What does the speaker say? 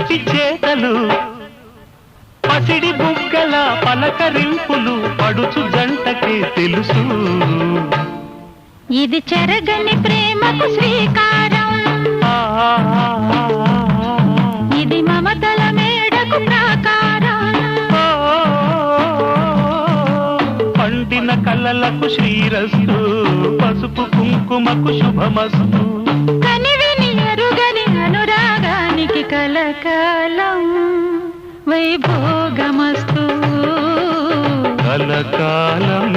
చిలిపి చేతలు పసిడి బుగ్గల పలకరింపులు పడుచు జంటకే తెలుసు. ఇది చెరగని ప్రేమకు శ్రీకారం, ఇది మమతల మేడకు ప్రాకారం. పండిన కలలకు శ్రీరస్తు, పసుపు కుంకుమకు శుభమస్తు. కనివిని ఎరుగని అనురాగానికి కలకాలం వైభోగమస్తు. కలకాలం